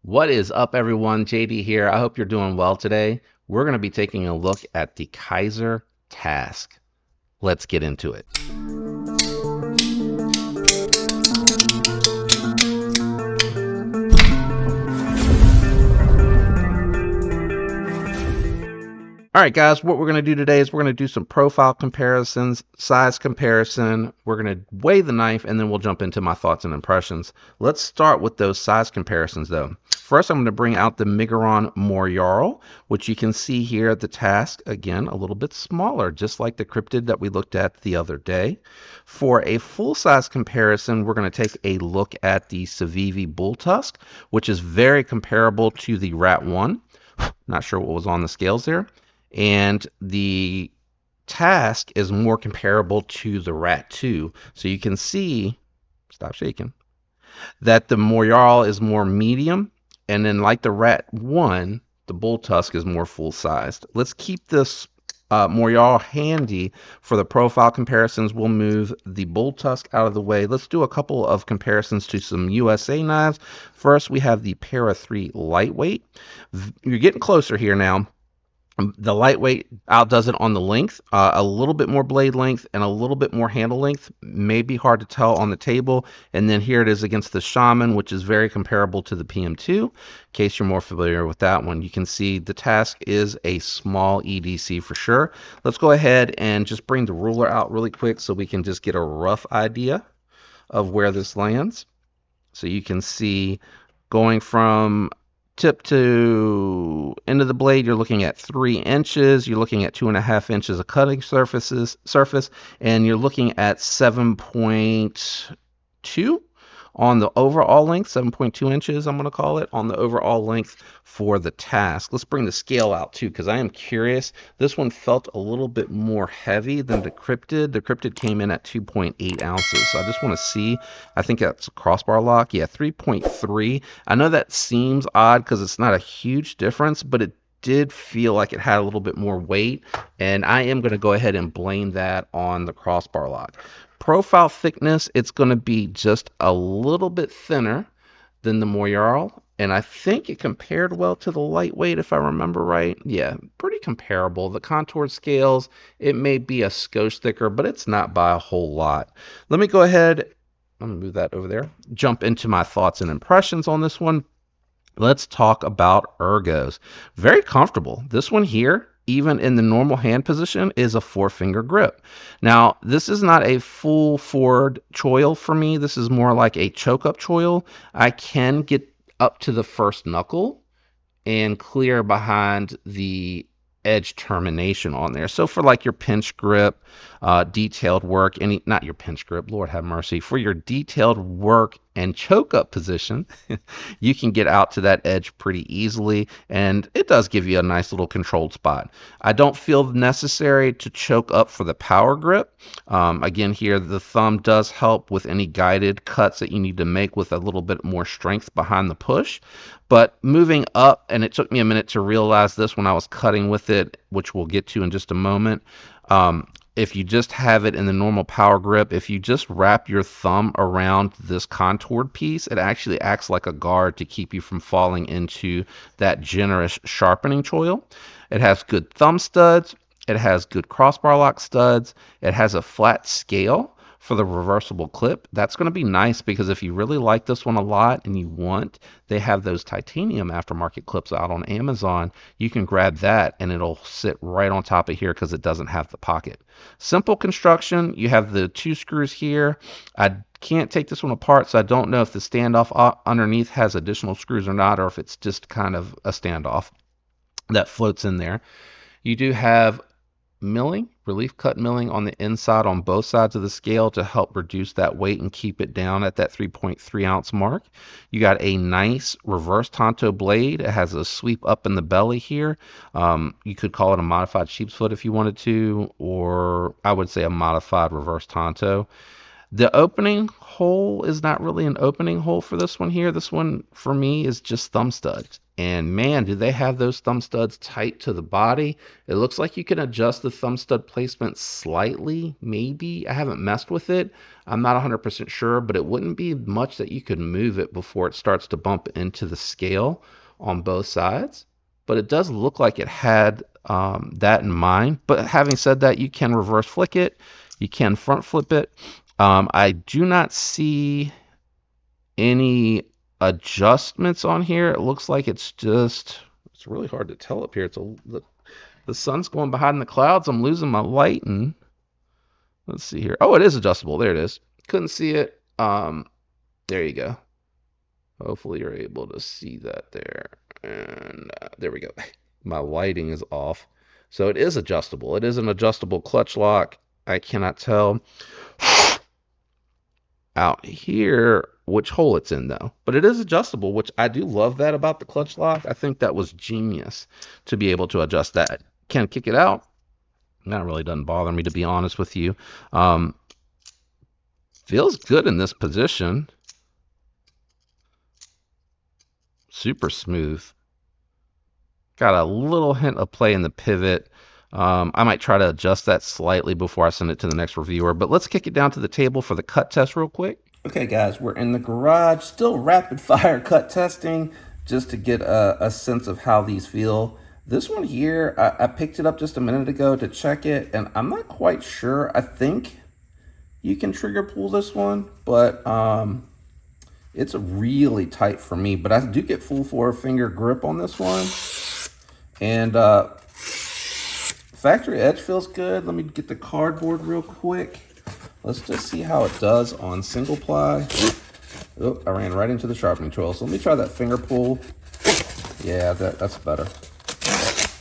What is up, everyone? JD here. I hope you're doing well today. We're going to be taking a look at the Kizer Task. Let's get into it. All right, guys, what we're going to do today is we're going to do some profile comparisons, size comparison. We're going to weigh the knife, and then we'll jump into my thoughts and impressions. Let's start with those size comparisons, though. First, I'm going to bring out the Miguron Moyarl, which you can see here at the Task, again, a little bit smaller, just like the Cryptid that we looked at the other day. For a full-size comparison, we're going to take a look at the Civivi Bull Tusk, which is very comparable to the Rat 1. Not sure what was on the scales there. And the Task is more comparable to the Rat 2. So you can see, stop shaking, that the Moyarl is more medium. And then like the Rat 1, the Bull Tusk is more full-sized. Let's keep this Moyarl handy for the profile comparisons. We'll move the Bull Tusk out of the way. Let's do a couple of comparisons to some USA knives. First, we have the Para 3 Lightweight. You're getting closer here now. The lightweight outdoes it on the length, a little bit more blade length and a little bit more handle length. May be hard to tell on the table. And then here it is against the Shaman, which is very comparable to the PM2. In case you're more familiar with that one, you can see the Task is a small EDC for sure. Let's go ahead and just bring the ruler out really quick so we can just get a rough idea of where this lands. So you can see going from tip to end of the blade, you're looking at 3 inches. You're looking at 2.5 inches of cutting surface, and you're looking at 7.2 on the overall length, 7.2 inches, I'm going to call it, on the overall length for the Task. Let's bring the scale out too, because I am curious. This one felt a little bit more heavy than the Cryptid. The Cryptid came in at 2.8 ounces. So I just want to see. I think that's a crossbar lock. Yeah, 3.3. I know that seems odd because it's not a huge difference, but it did feel like it had a little bit more weight, and I am going to go ahead and blame that on the crossbar lock. Profile thickness, it's going to be just a little bit thinner than the Moyarl, and I think it compared well to the lightweight if I remember right. Yeah, pretty comparable. The contoured scales, it may be a skosh thicker, but it's not by a whole lot. Let me go ahead, I'm going to move that over there, jump into my thoughts and impressions on this one. Let's talk about ergos. Very comfortable. This one here, even in the normal hand position, is a 4-finger grip. Now, this is not a full forward choil for me. This is more like a choke up choil. I can get up to the first knuckle and clear behind the edge termination on there. So for like your pinch grip, detailed work, not your pinch grip, Lord have mercy, for your detailed work and choke up position, you can get out to that edge pretty easily, and it does give you a nice little controlled spot. I don't feel necessary to choke up for the power grip. Again, here the thumb does help with any guided cuts that you need to make with a little bit more strength behind the push. But moving up, and it took me a minute to realize this when I was cutting with it, which we'll get to in just a moment. If you just have it in the normal power grip, if you just wrap your thumb around this contoured piece, it actually acts like a guard to keep you from falling into that generous sharpening choil. It has good thumb studs. It has good crossbar lock studs. It has a flat scale for the reversible clip. That's going to be nice because if you really like this one a lot and you want, they have those titanium aftermarket clips out on Amazon. You can grab that and it'll sit right on top of here because it doesn't have the pocket. Simple construction. You have the 2 screws here. I can't take this one apart, so I don't know if the standoff underneath has additional screws or not, or if it's just kind of a standoff that floats in there. You do have milling, relief cut milling on the inside on both sides of the scale to help reduce that weight and keep it down at that 3.3 ounce mark. You got a nice reverse tanto blade. It has a sweep up in the belly here. You could call it a modified sheep's foot if you wanted to, or I would say a modified reverse tanto. The opening hole is not really an opening hole for this one here. This one for me is just thumb studs. And man, do they have those thumb studs tight to the body. It looks like you can adjust the thumb stud placement slightly, maybe. I haven't messed with it. I'm not 100% sure, but it wouldn't be much that you could move it before it starts to bump into the scale on both sides. But it does look like it had that in mind. But having said that, you can reverse flick it. You can front flip it. I do not see any adjustments on here. It looks like it's really hard to tell up here. The sun's going behind the clouds. I'm losing my light, and let's see here. Oh, it is adjustable. There it is. Couldn't see it. There you go. Hopefully you're able to see that there. And there we go. My lighting is off. So it is adjustable. It is an adjustable clutch lock. I cannot tell out here which hole it's in though, but it is adjustable, which I do love that about the clutch lock. I think that was genius to be able to adjust that. Can kick it out. That really doesn't bother me, to be honest with you. Feels good in this position. Super smooth. Got a little hint of play in the pivot. I might try to adjust that slightly before I send it to the next reviewer, but let's kick it down to the table for the cut test real quick. Okay, guys, we're in the garage, still rapid fire cut testing, just to get a sense of how these feel. This one here, I picked it up just a minute ago to check it, and I'm not quite sure. I think you can trigger pull this one, but it's really tight for me. But I do get full 4-finger grip on this one. And factory edge feels good. Let me get the cardboard real quick. Let's just see how it does on single ply. Oh, I ran right into the sharpening tool. So let me try that finger pull. Yeah, that's better.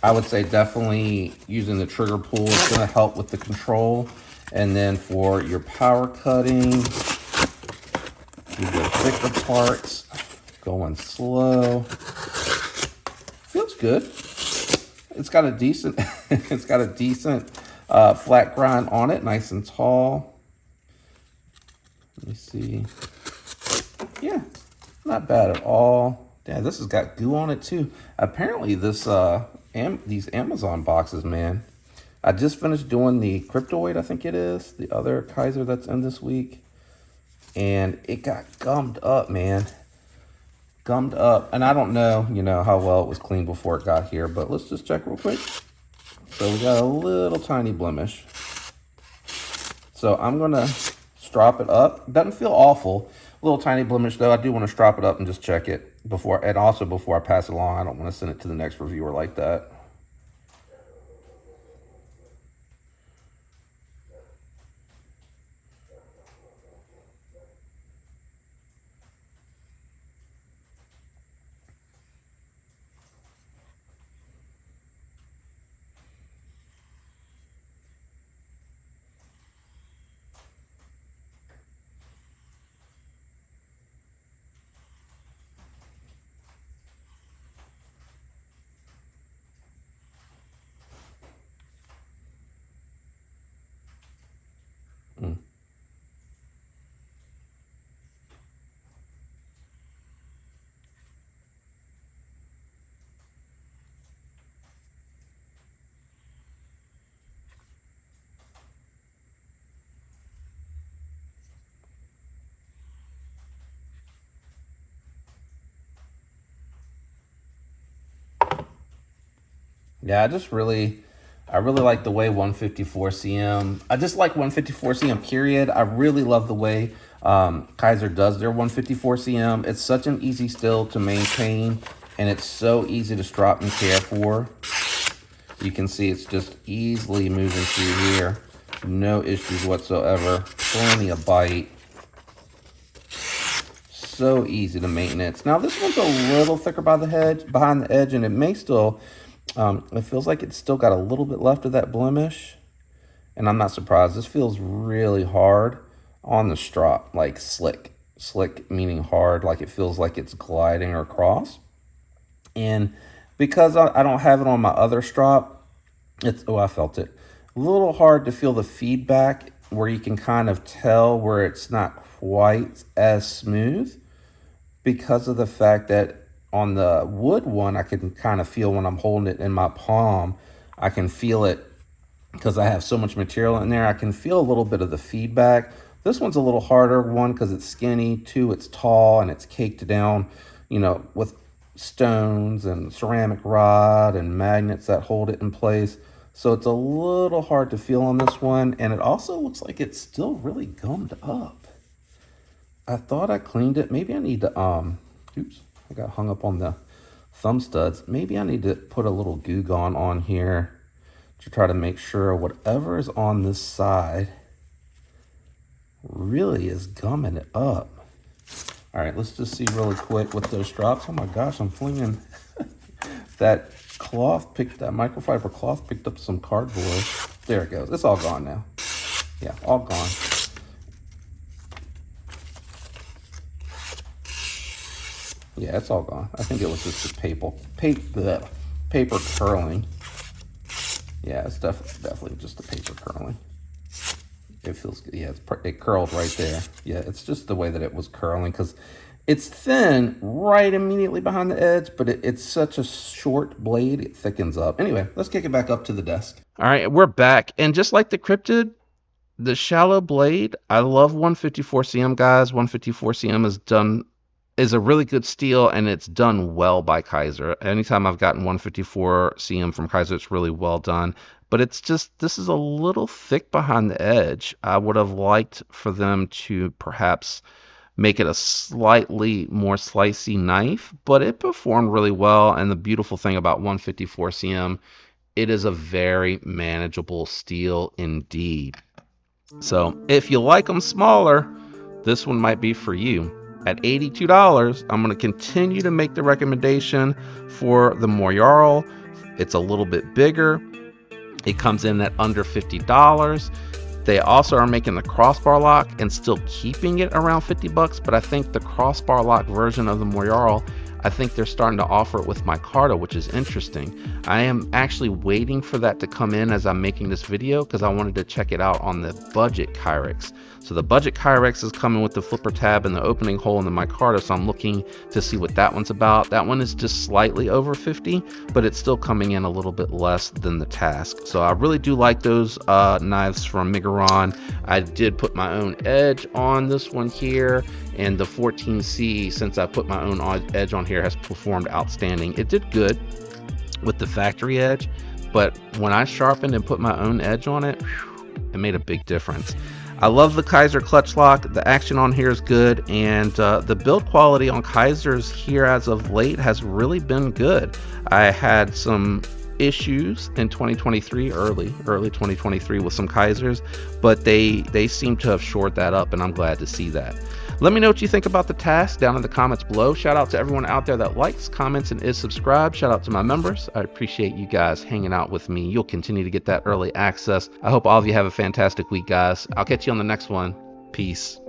I would say definitely using the trigger pull is going to help with the control. And then for your power cutting, you go thicker parts, going slow. Feels good. It's got a decent, flat grind on it, nice and tall. Let me see. Yeah, not bad at all. Yeah, this has got goo on it too. Apparently, these Amazon boxes, man. I just finished doing the Cryptoid, I think it is, the other Kizer that's in this week, and it got gummed up, man. Gummed up, and I don't know, how well it was cleaned before it got here, but let's just check real quick. So we got a little tiny blemish. So I'm gonna strop it up. Doesn't feel awful. A little tiny blemish though. I do want to strop it up and just check it before I pass it along. I don't want to send it to the next reviewer like that. Mm. Yeah, I really like the way 154 cm. I just like 154 cm period. I really love the way Kizer does their 154 cm. It's such an easy still to maintain, and it's so easy to strap and care for. You can see it's just easily moving through here. No issues whatsoever. Plenty of bite. So easy to maintenance. Now this one's a little thicker behind the edge, and it may still, it feels like it's still got a little bit left of that blemish, and I'm not surprised. This feels really hard on the strop, like slick. Slick meaning hard, like it feels like it's gliding across. And because I don't have it on my other strop, I felt it. A little hard to feel the feedback where you can kind of tell where it's not quite as smooth because of the fact that on the wood one, I can kind of feel when I'm holding it in my palm, I can feel it because I have so much material in there. I can feel a little bit of the feedback. This one's a little harder, one, because it's skinny, two, it's tall and it's caked down, you know, with stones and ceramic rod and magnets that hold it in place. So it's a little hard to feel on this one. And it also looks like it's still really gummed up. I thought I cleaned it. Maybe I need to, oops, I got hung up on the thumb studs. Maybe I need to put a little Goo Gone on here to try to make sure whatever is on this side really is gumming it up. All right, let's just see really quick with those drops. Oh my gosh, I'm flinging that microfiber cloth picked up some cardboard. There it goes. It's all gone now. Yeah, all gone. Yeah, it's all gone. I think it was just the paper curling. Yeah, it's definitely just the paper curling. It feels good. Yeah, it curled right there. Yeah, it's just the way that it was curling because it's thin right immediately behind the edge, but it's such a short blade, it thickens up. Anyway, let's kick it back up to the desk. All right, we're back. And just like the Cryptid, the shallow blade, I love 154 cm, guys. 154 cm is a really good steel, and it's done well by Kizer. Anytime I've gotten 154 cm from Kizer, it's really well done. But it's just, this is a little thick behind the edge. I would have liked for them to perhaps make it a slightly more slicey knife, but it performed really well. And the beautiful thing about 154 cm, it is a very manageable steel indeed. So if you like them smaller, this one might be for you. At $82, I'm going to continue to make the recommendation for the Moyarl. It's a little bit bigger. It comes in at under $50. They also are making the crossbar lock and still keeping it around $50, but I think the crossbar lock version of the Moyarl, I think they're starting to offer it with micarta, which is interesting. I am actually waiting for that to come in as I'm making this video because I wanted to check it out on the budget Kyrex. So the budget Kyrex is coming with the flipper tab and the opening hole in the micarta, so I'm looking to see what that one's about. That one is just slightly over 50, but it's still coming in a little bit less than the Task. So I really do like those knives from Migaron. I did put my own edge on this one here, and the 14C, since I put my own edge on here, has performed outstanding. It did good with the factory edge, but when I sharpened and put my own edge on it, it made a big difference. I love the Kizer clutch lock. The action on here is good, and the build quality on Kizers here as of late has really been good. I had some issues in 2023, early 2023 with some Kizers, but they seem to have shored that up, and I'm glad to see that. Let me know what you think about the Task down in the comments below. Shout out to everyone out there that likes, comments, and is subscribed. Shout out to my members. I appreciate you guys hanging out with me. You'll continue to get that early access. I hope all of you have a fantastic week, guys. I'll catch you on the next one. Peace.